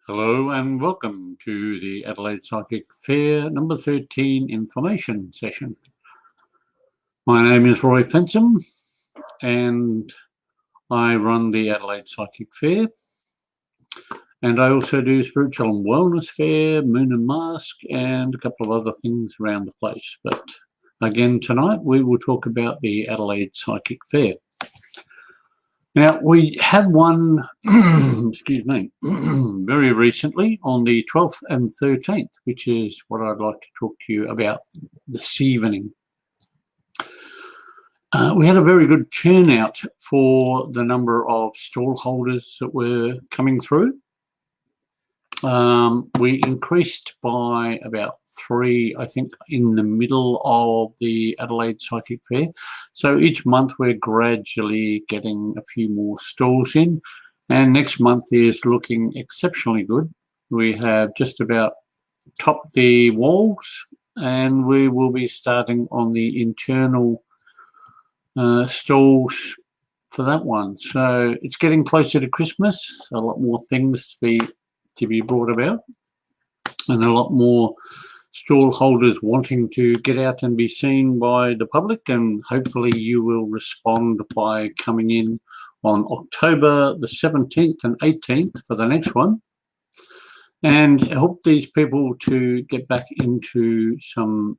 Hello and welcome to the Adelaide Psychic Fair number 13 information session. My name is Roy Fenton and I run the Adelaide Psychic Fair, and I also do Spiritual and Wellness Fair, Moon and Mask, and a couple of other things around the place. But again, tonight we will talk about the Adelaide Psychic Fair. Now, we had one, excuse me, very recently on the 12th and 13th, which is what I'd like to talk to you about this evening. We had a very good turnout for the number of stall holders that were coming through. We increased by about 3, I think, in the middle of the Adelaide Psychic Fair. So each month we're gradually getting a few more stalls in, and next month is looking exceptionally good. We have just about topped the walls, and we will be starting on the internal stalls for that one. So it's getting closer to Christmas, a lot more things to be brought about, and a lot more stall holders wanting to get out and be seen by the public, and hopefully you will respond by coming in on October the 17th and 18th for the next one, and help these people to get back into some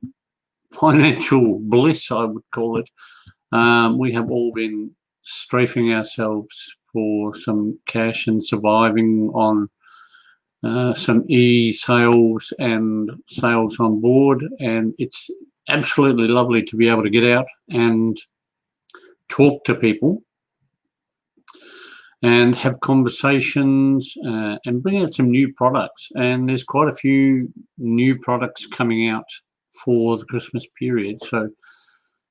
financial bliss, I would call it. We have all been strafing ourselves for some cash and surviving on some e-sales and sales on board, and it's absolutely lovely to be able to get out and talk to people and have conversations and bring out some new products. And there's quite a few new products coming out for the Christmas period, so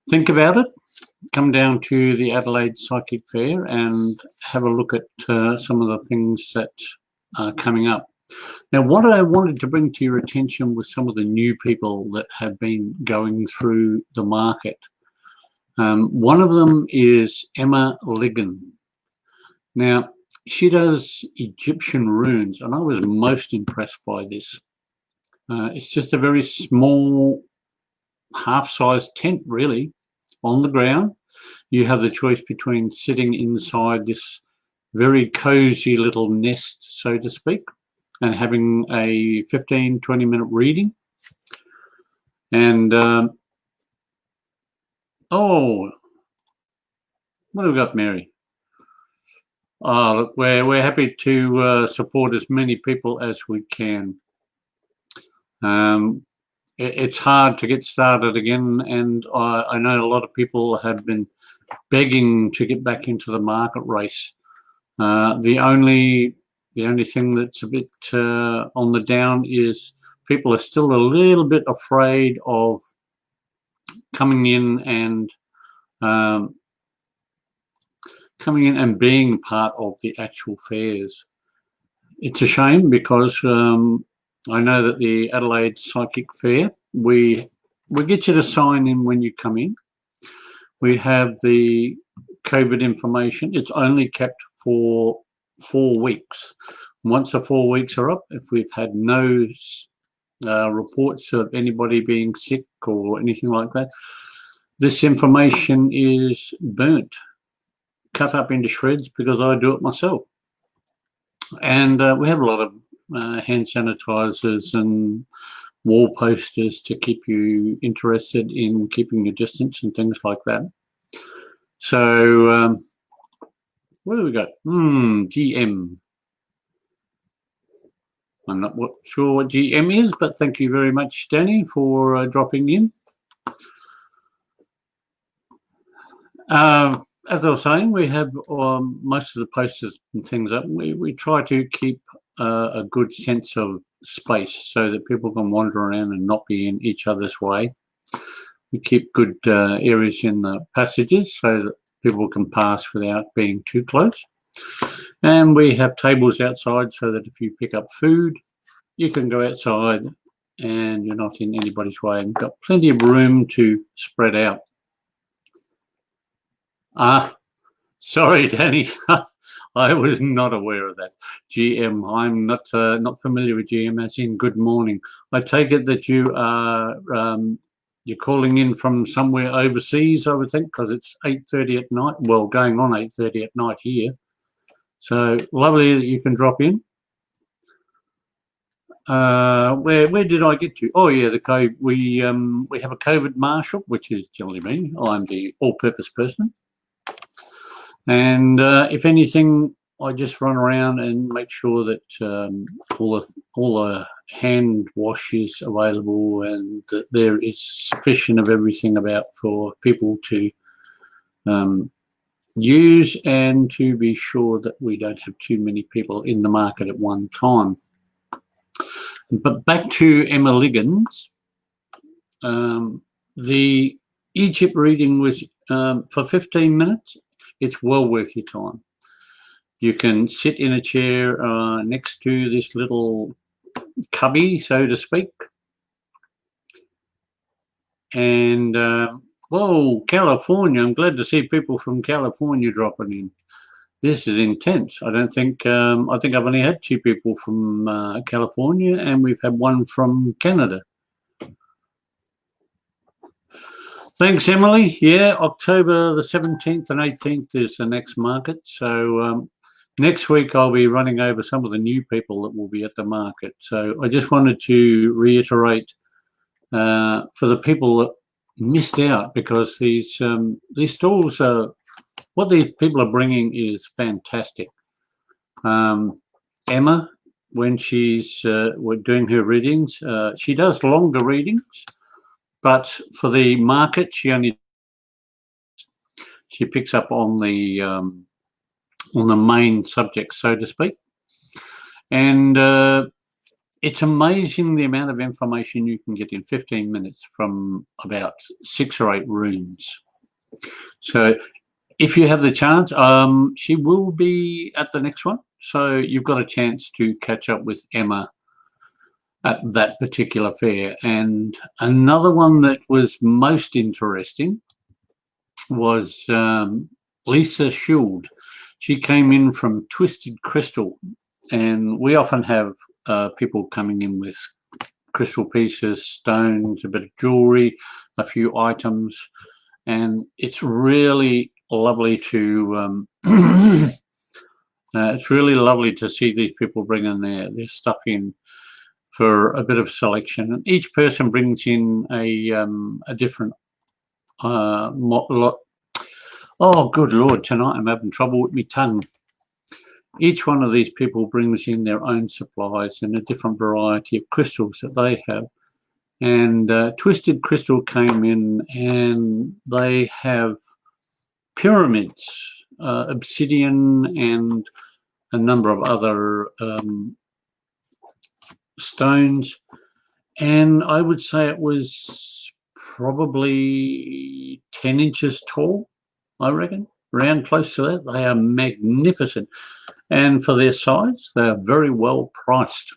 think about it. Come down to the Adelaide Psychic Fair and have a look at some of the things that are coming up. Now, what I wanted to bring to your attention was some of the new people that have been going through the market. One of them is Emma Ligon. Now, she does Egyptian runes, and I was most impressed by this. It's just a very small, half-sized tent, really, on the ground. You have the choice between sitting inside this very cozy little nest, so to speak, and having a 15-20 minute reading. And oh, what have we got, Mary? Oh, look, we're happy to support as many people as we can. It's hard to get started again, and I know a lot of people have been begging to get back into the market race. The only thing that's a bit on the down is people are still a little bit afraid of coming in and being part of the actual fairs. It's a shame, because I know that the Adelaide Psychic Fair, we get you to sign in when you come in. We have the Covert Information. It's only kept for 4 weeks. Once the 4 weeks are up, if we've had no reports of anybody being sick or anything like that, this information is burnt, cut up into shreds, because I do it myself. And we have a lot of hand sanitizers and wall posters to keep you interested in keeping your distance and things like that. So what do we got? GM. I'm not sure what GM is, but thank you very much, Danny, for dropping in. As I was saying, we have most of the posters and things up. We try to keep a good sense of space so that people can wander around and not be in each other's way. We keep good areas in the passages so that people can pass without being too close. And we have tables outside so that if you pick up food, you can go outside and you're not in anybody's way, and got plenty of room to spread out. Sorry, Danny. I was not aware of that. GM, I'm not familiar with GM as in good morning. I take it that you are you're calling in from somewhere overseas, I would think, because it's 8:30 at night. Well, going on 8:30 at night here. So lovely that you can drop in. Where did I get to? Oh yeah, we have a COVID marshal, which is generally me. I'm the all-purpose person, and if anything, I just run around and make sure that all the hand wash is available and that there is sufficient of everything about for people to use, and to be sure that we don't have too many people in the market at one time. But back to Emma Liggins, the Egypt reading was for 15 minutes. It's well worth your time. You can sit in a chair next to this little cubby, so to speak. And, whoa, California. I'm glad to see people from California dropping in. This is intense. I think I've only had 2 people from California, and we've had 1 from Canada. Thanks, Emily. Yeah, October the 17th and 18th is the next market. So next week I'll be running over some of the new people that will be at the market. So I just wanted to reiterate for the people that missed out, because these stalls are, what these people are bringing is fantastic. Emma, when she's doing her readings, she does longer readings, but for the market, she picks up on the main subject, so to speak. And it's amazing the amount of information you can get in 15 minutes from about 6 or 8 runes. So if you have the chance, she will be at the next one. So you've got a chance to catch up with Emma at that particular fair. And another one that was most interesting was Lisa Schuld. She came in from Twisted Crystal, and we often have people coming in with crystal pieces, stones, a bit of jewelry, a few items, and it's really lovely to it's really lovely to see these people bringing their stuff in for a bit of selection. And each person brings in a different lot. Oh, good Lord, tonight I'm having trouble with my tongue. Each one of these people brings in their own supplies and a different variety of crystals that they have. And Twisted Crystal came in, and they have pyramids, obsidian, and a number of other stones. And I would say it was probably 10 inches tall, I reckon, around close to that. They are magnificent. And for their size, they are very well priced.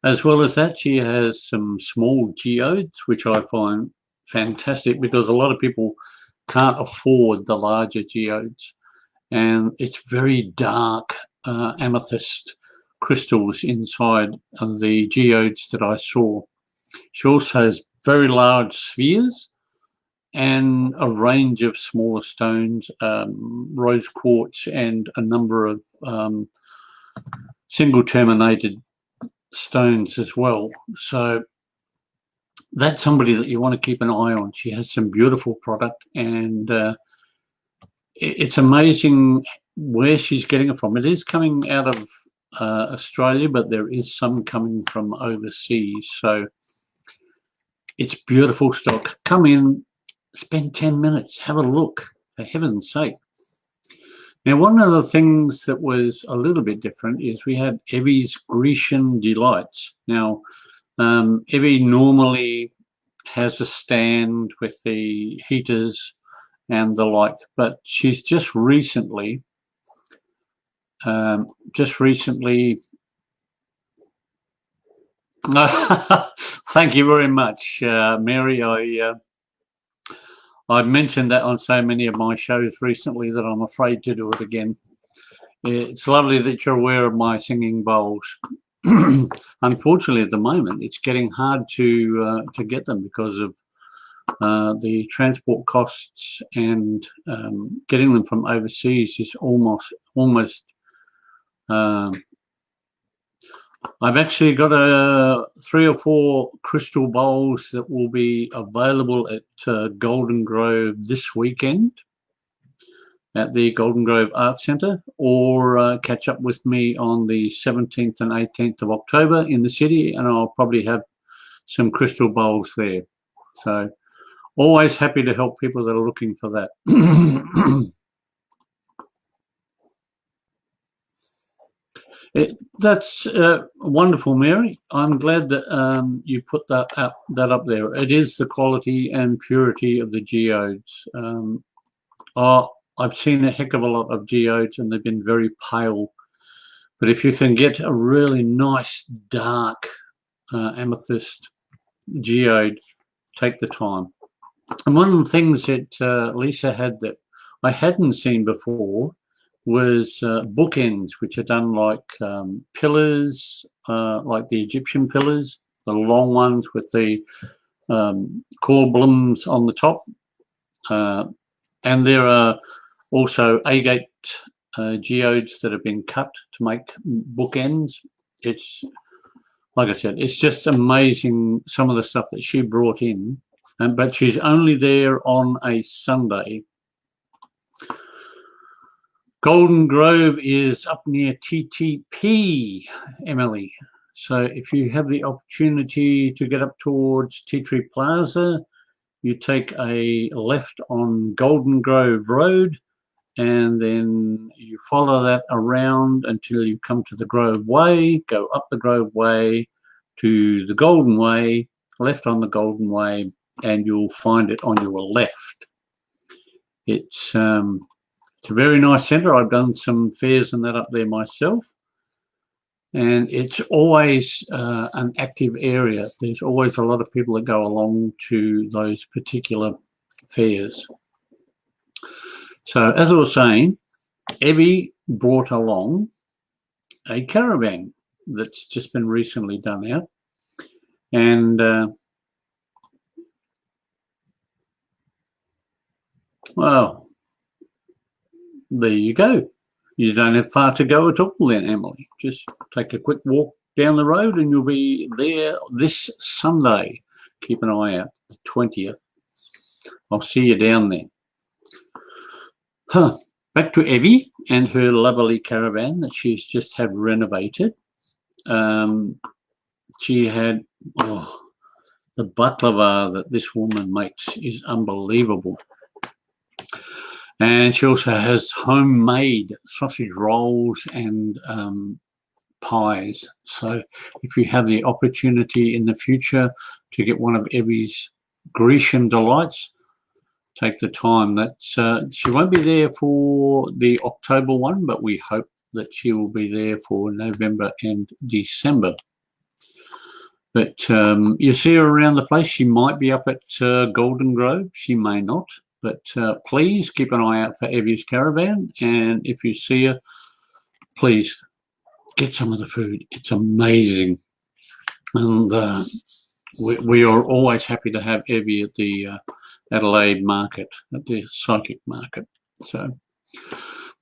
As well as that, she has some small geodes, which I find fantastic, because a lot of people can't afford the larger geodes. And it's very dark amethyst crystals inside of the geodes that I saw. She also has very large spheres and a range of smaller stones, rose quartz, and a number of single terminated stones as well. So that's somebody that you want to keep an eye on. She has some beautiful product, and it's amazing where she's getting it from. It is coming out of Australia, but there is some coming from overseas. So it's beautiful stock. Come in, spend 10 minutes, have a look, for heaven's sake. Now, one of the things that was a little bit different is we had Evies Grecian Delights. Now, Evie normally has a stand with the heaters and the like, but she's just recently thank you very much, Mary. I've mentioned that on so many of my shows recently that I'm afraid to do it again. It's lovely that you're aware of my singing bowls. Unfortunately, at the moment, it's getting hard to get them because of the transport costs, and getting them from overseas is almost. I've actually got 3 or 4 crystal bowls that will be available at Golden Grove this weekend at the Golden Grove Art Centre, or catch up with me on the 17th and 18th of October in the city, and I'll probably have some crystal bowls there. So always happy to help people that are looking for that. That's wonderful, Mary. I'm glad that you put that up there. It is the quality and purity of the geodes. I've seen a heck of a lot of geodes, and they've been very pale. But if you can get a really nice dark amethyst geode, take the time. And one of the things that Lisa had that I hadn't seen before was bookends, which are done like pillars, like the Egyptian pillars, the long ones with the corblums on the top. And there are also agate geodes that have been cut to make bookends. It's, like I said, it's just amazing some of the stuff that she brought in. But she's only there on a Sunday. Golden Grove is up near TTP, Emily. So if you have the opportunity to get up towards Tea Tree Plaza, you take a left on Golden Grove Road, and then you follow that around until you come to the Grove Way, go up the Grove Way to the Golden Way, left on the Golden Way, and you'll find it on your left. It's a very nice centre. I've done some fairs and that up there myself, and it's always an active area. There's always a lot of people that go along to those particular fairs. So as I was saying, Evie brought along a caravan that's just been recently done out, and well, there you go. You don't have far to go at all then, Emily. Just take a quick walk down the road and you'll be there this Sunday. Keep an eye out, the 20th. I'll see you down there. Back to Evie and her lovely caravan that she's just had renovated. She had, the baklava that this woman makes is unbelievable. And she also has homemade sausage rolls and pies. So if you have the opportunity in the future to get one of Evie's Grecian delights, take the time. That's she won't be there for the October one, but we hope that she will be there for November and December. But you see her around the place. She might be up at Golden Grove. She may not. But please keep an eye out for Evies Caravan. And if you see her, please get some of the food. It's amazing. And we are always happy to have Evie at the Adelaide market, at the psychic market. So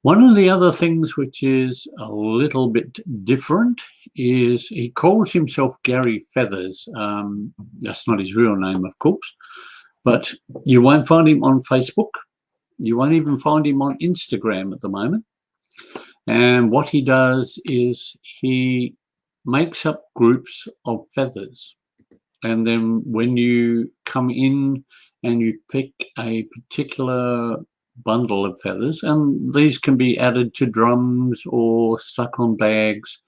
one of the other things which is a little bit different is he calls himself Gary Feathers. That's not his real name, of course, but you won't find him on Facebook. You won't even find him on Instagram at the moment. And what he does is he makes up groups of feathers. And then when you come in and you pick a particular bundle of feathers, and these can be added to drums or stuck on bags,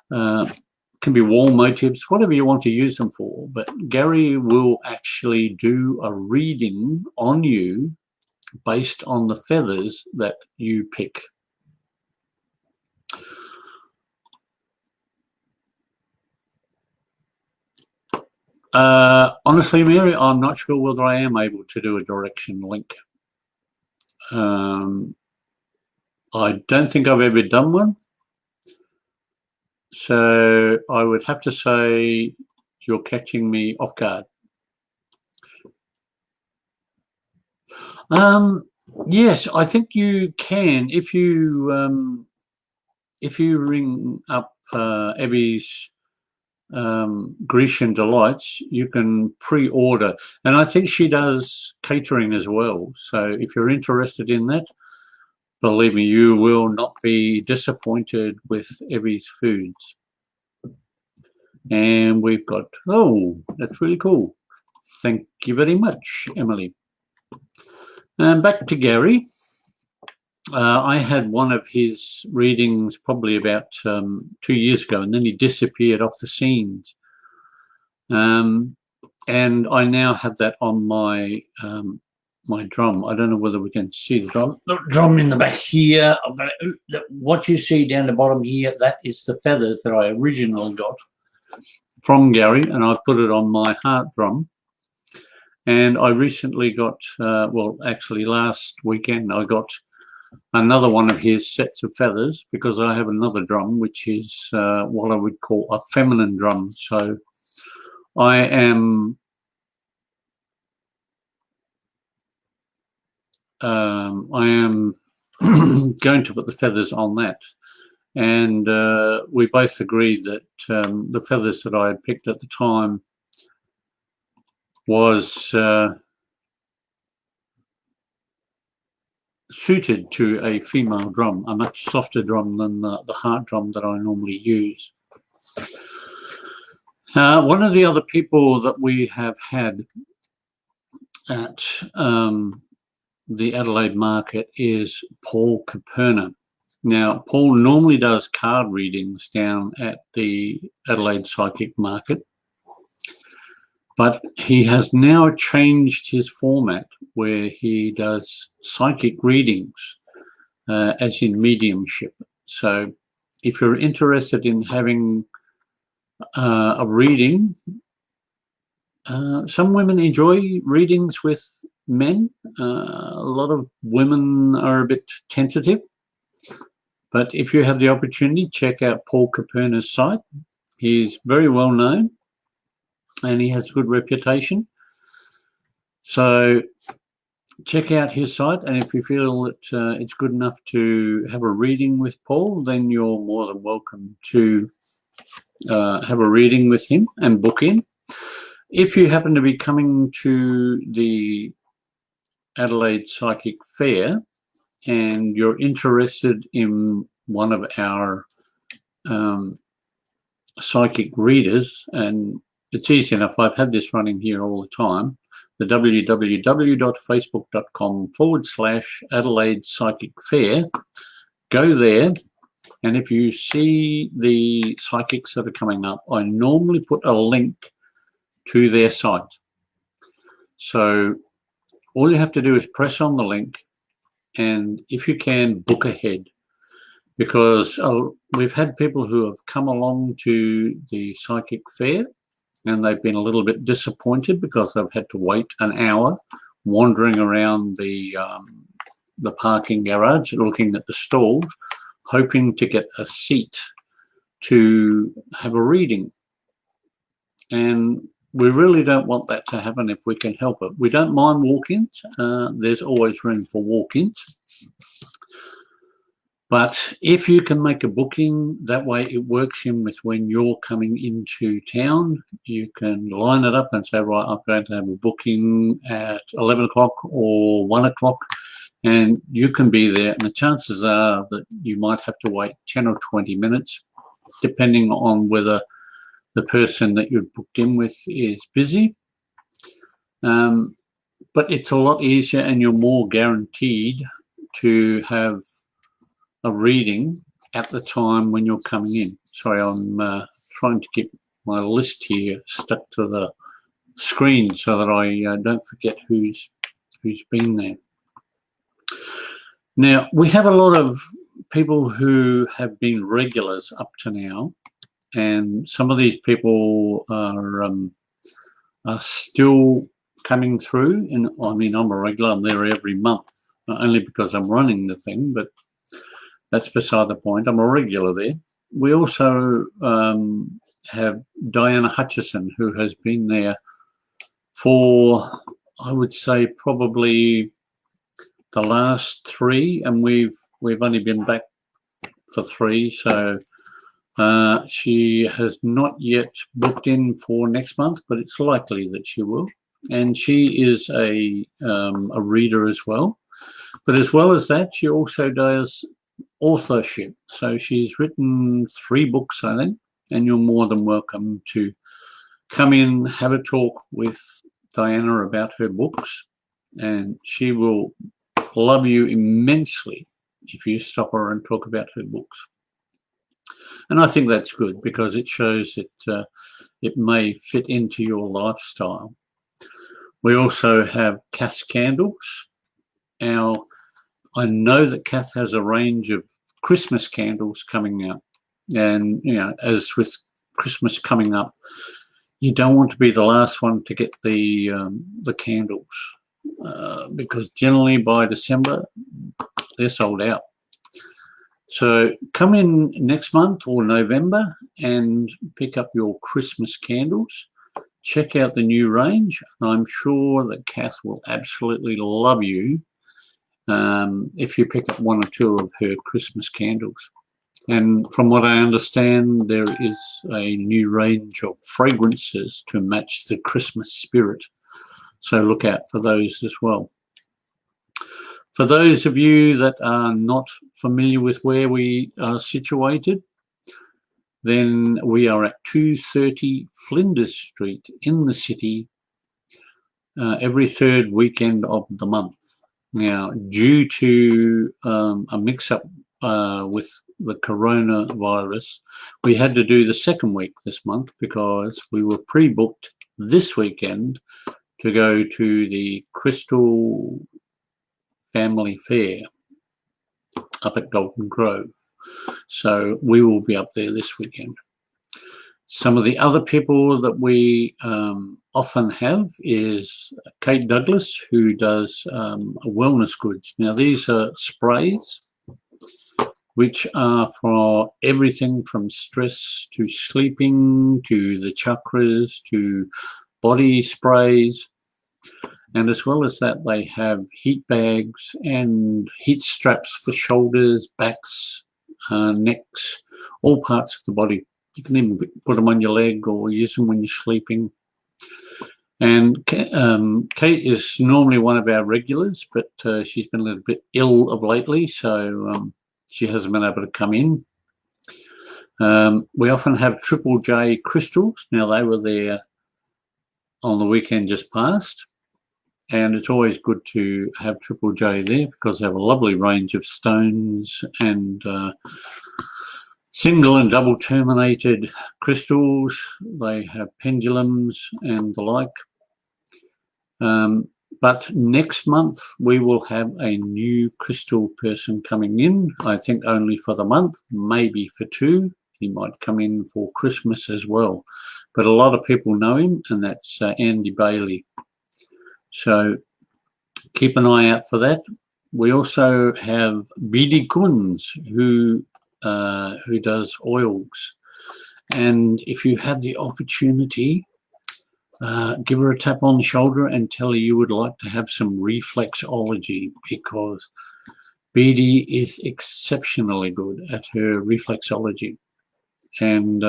can be wall motifs, whatever you want to use them for. But Gary will actually do a reading on you based on the feathers that you pick. Honestly, Mary, I'm not sure whether I am able to do a direction link. I don't think I've ever done one. So I would have to say you're catching me off guard. Yes, I think you can if you ring up Evies Grecian Delights, you can pre-order, and I think she does catering as well. So if you're interested in that, believe me, you will not be disappointed with Evies Foods. And we've got, oh, that's really cool. Thank you very much, Emily. And back to Gary. I had one of his readings probably about 2 years ago, and then he disappeared off the scenes. And I now have that on my my drum. I don't know whether we can see the drum. The drum in the back here. What you see down the bottom here, that is the feathers that I originally got from Gary, and I've put it on my heart drum. And I recently got, well, actually last weekend, I got another one of his sets of feathers, because I have another drum, which is what I would call a feminine drum. So I am going to put the feathers on that. And we both agreed that the feathers that I had picked at the time was suited to a female drum, a much softer drum than the heart drum that I normally use. One of the other people that we have had at the Adelaide market is Paul Caperna. Now, Paul normally does card readings down at the Adelaide Psychic Market, but he has now changed his format where he does psychic readings, as in mediumship. So if you're interested in having a reading, some women enjoy readings with men. A lot of women are a bit tentative. But if you have the opportunity, check out Paul Caperna's site. He's very well known and he has a good reputation. So check out his site, and if you feel that it's good enough to have a reading with Paul, then you're more than welcome to have a reading with him and book in. If you happen to be coming to the Adelaide Psychic Fair and you're interested in one of our psychic readers, and it's easy enough, I've had this running here all the time, the www.facebook.com/Adelaide Psychic Fair. Go there, and if you see the psychics that are coming up, I normally put a link to their site. So all you have to do is press on the link, and if you can, book ahead, because we've had people who have come along to the psychic fair and they've been a little bit disappointed because they've had to wait an hour wandering around the parking garage looking at the stalls, hoping to get a seat to have a reading. And we really don't want that to happen if we can help it. We don't mind walk-ins. There's always room for walk-ins. But if you can make a booking, that way it works in with when you're coming into town. You can line it up and say, right, I'm going to have a booking at 11 o'clock or 1 o'clock, and you can be there. And the chances are that you might have to wait 10 or 20 minutes, depending on whether the person that you're booked in with is busy. But it's a lot easier, and you're more guaranteed to have a reading at the time when you're coming in. Sorry, I'm trying to keep my list here stuck to the screen so that I don't forget who's been there. Now, we have a lot of people who have been regulars up to now, and some of these people are still coming through. And I mean, I'm a regular, I'm there every month, not only because I'm running the thing, but that's beside the point. I'm a regular there. We also have Diana Hutchison, who has been there for, I would say, probably the last 3, and we've only been back for 3. So she has not yet booked in for next month, but it's likely that she will. And she is a reader as well. But as well as that, she also does authorship. So she's written 3 books, I think, and you're more than welcome to come in, have a talk with Diana about her books, and she will love you immensely if you stop her and talk about her books. And I think that's good because it shows that it may fit into your lifestyle. We also have Kath's Candles. Now, I know that Kath has a range of Christmas candles coming out. And, you know, as with Christmas coming up, you don't want to be the last one to get the candles because generally by December, they're sold out. So come in next month or November and pick up your Christmas candles. Check out the new range. I'm sure that Kath will absolutely love you if you pick up 1 or 2 of her Christmas candles. And from what I understand, there is a new range of fragrances to match the Christmas spirit. So look out for those as well. For those of you that are not familiar with where we are situated, then we are at 230 Flinders Street in the city every 3rd weekend of the month. Now, due to a mix-up with the coronavirus, we had to do the 2nd week this month because we were pre-booked this weekend to go to the Crystal Family Fair up at Golden Grove. So we will be up there this weekend. Some of the other people that we often have is Kate Douglas, who does wellness goods. Now, these are sprays which are for everything from stress to sleeping to the chakras to body sprays. And as well as that, they have heat bags and heat straps for shoulders, backs, necks, all parts of the body. You can even put them on your leg or use them when you're sleeping. And Kate is normally one of our regulars, but she's been a little bit ill of lately, so she hasn't been able to come in. We often have Triple J crystals. Now, they were there on the weekend just past. And it's always good to have Triple J there because they have a lovely range of stones and single and double terminated crystals. They have pendulums and the like. But next month we will have a new crystal person coming in, I think only for the month, maybe for 2. He might come in for Christmas as well. But a lot of people know him, and that's Andy Bailey. So keep an eye out for that. We also have Bidi Kunz, who does oils. And if you have the opportunity, give her a tap on the shoulder and tell her you would like to have some reflexology, because Bidi is exceptionally good at her reflexology. And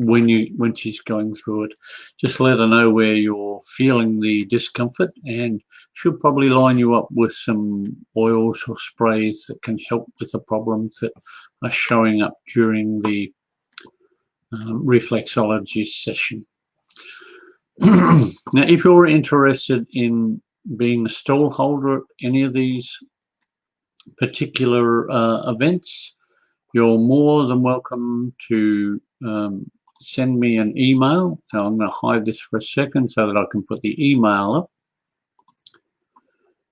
when she's going through it, just let her know where you're feeling the discomfort, and she'll probably line you up with some oils or sprays that can help with the problems that are showing up during the reflexology session. Now, if you're interested in being a stall holder at any of these particular events, you're more than welcome to send me an email. Now, I'm going to hide this for a second so that I can put the email up.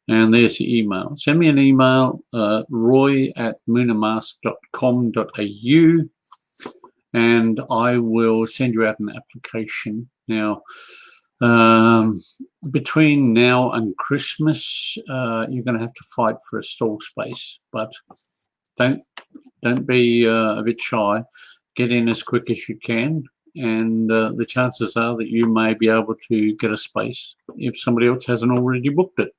And there's the email. Send me an email, roy@moonamask.com.au, and I will send you out an application. Now, between now and Christmas, you're going to have to fight for a stall space, but don't be a bit shy. Get in as quick as you can, and the chances are that you may be able to get a space if somebody else hasn't already booked it.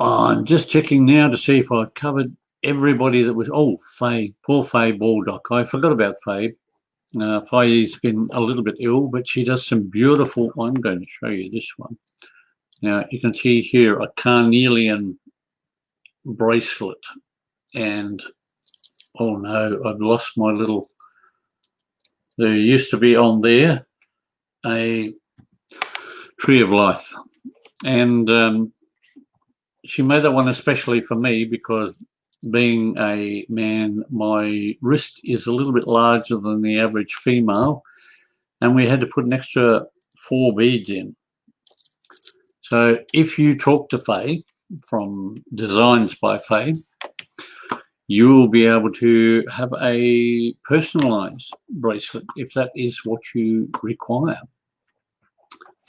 I'm just checking now to see if I covered everybody that was. Oh, Faye, poor Faye Baldock. I forgot about Faye. Faye's been a little bit ill, but she does some beautiful. I'm going to show you this one. Now you can see here a carnelian bracelet, and oh no, I've lost my little. There used to be on there a tree of life, and she made that one especially for me because being a man, my wrist is a little bit larger than the average female, and we had to put an extra 4 beads in. So if you talk to Faye from Designs by Faye, you will be able to have a personalised bracelet if that is what you require.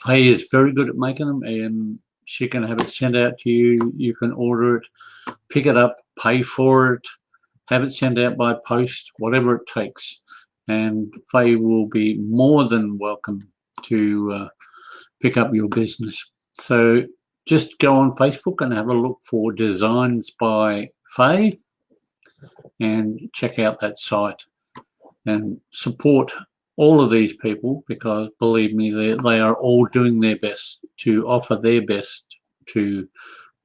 Faye is very good at making them, and she can have it sent out to you. You can order it, pick it up, pay for it, have it sent out by post, whatever it takes. And Faye will be more than welcome to pick up your business. So just go on Facebook and have a look for Designs by Faye and check out that site and support all of these people, because believe me, they are all doing their best to offer their best to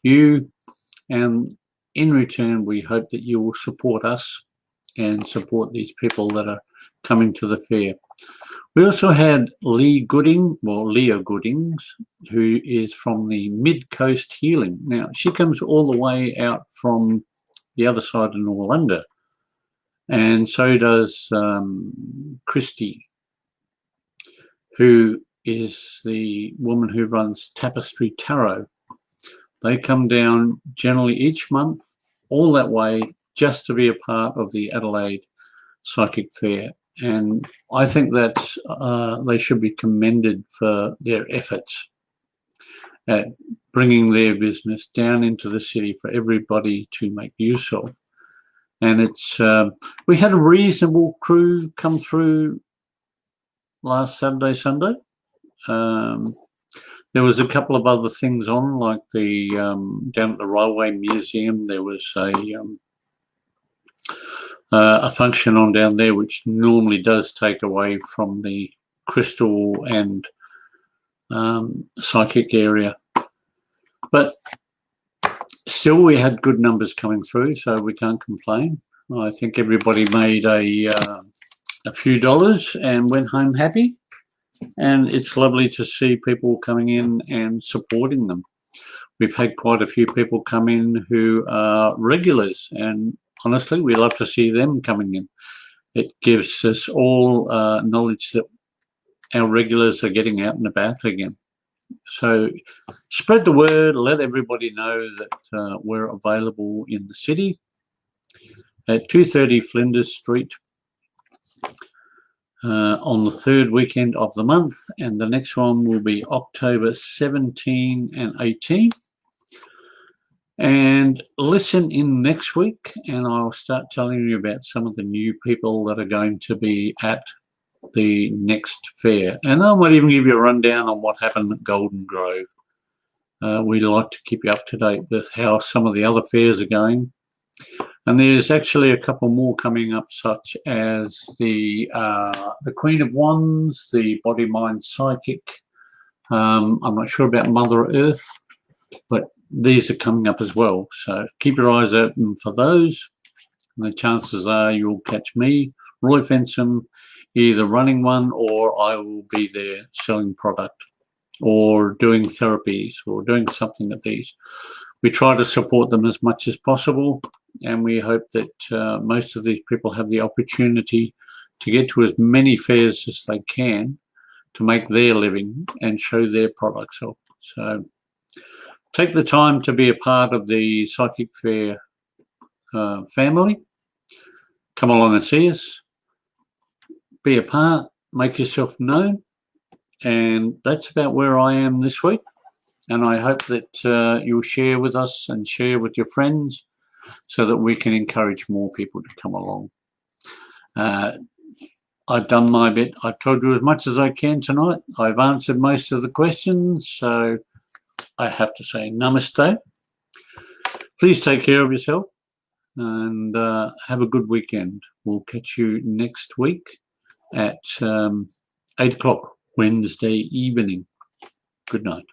you, and in return we hope that you will support us and support these people that are coming to the fair. We also had Leah Goodings, who is from the Mid Coast Healing. Now she comes all the way out from the other side of Noarlunga, and so does Christy, who is the woman who runs Tapestry Tarot. They come down generally each month all that way just to be a part of the Adelaide Psychic Fair, and I think that they should be commended for their efforts at bringing their business down into the city for everybody to make use of. And it's we had a reasonable crew come through last Saturday, Sunday. There was a couple of other things on, like the down at the Railway Museum, there was a function on down there which normally does take away from the crystal and psychic area. But still, we had good numbers coming through, so we can't complain. I think everybody made a few dollars and went home happy, and it's lovely to see people coming in and supporting them. We've had quite a few people come in who are regulars, and honestly, we love to see them coming in. It gives us all knowledge that our regulars are getting out and about again. So spread the word, let everybody know that we're available in the city at 230 Flinders Street on the 3rd weekend of the month, and the next one will be October 17 and 18. And listen in next week and I'll start telling you about some of the new people that are going to be at the next fair, and I might even give you a rundown on what happened at Golden Grove. We like to keep you up to date with how some of the other fairs are going, and there's actually a couple more coming up, such as the Queen of Wands, the Body Mind Psychic. I'm not sure about Mother Earth, but these are coming up as well, so keep your eyes open for those. And the chances are you'll catch me, Roy Fenton, either running one, or I will be there selling product or doing therapies or doing something at these. We try to support them as much as possible, and we hope that most of these people have the opportunity to get to as many fairs as they can to make their living and show their products off. So take the time to be a part of the Psychic Fair family. Come along and see us. Be a part, make yourself known, and that's about where I am this week. and I hope that you'll share with us and share with your friends so that we can encourage more people to come along. I've done my bit. I've told you as much as I can tonight. I've answered most of the questions, so I have to say namaste. Please take care of yourself and have a good weekend. We'll catch you next week at 8 o'clock Wednesday evening. Good night.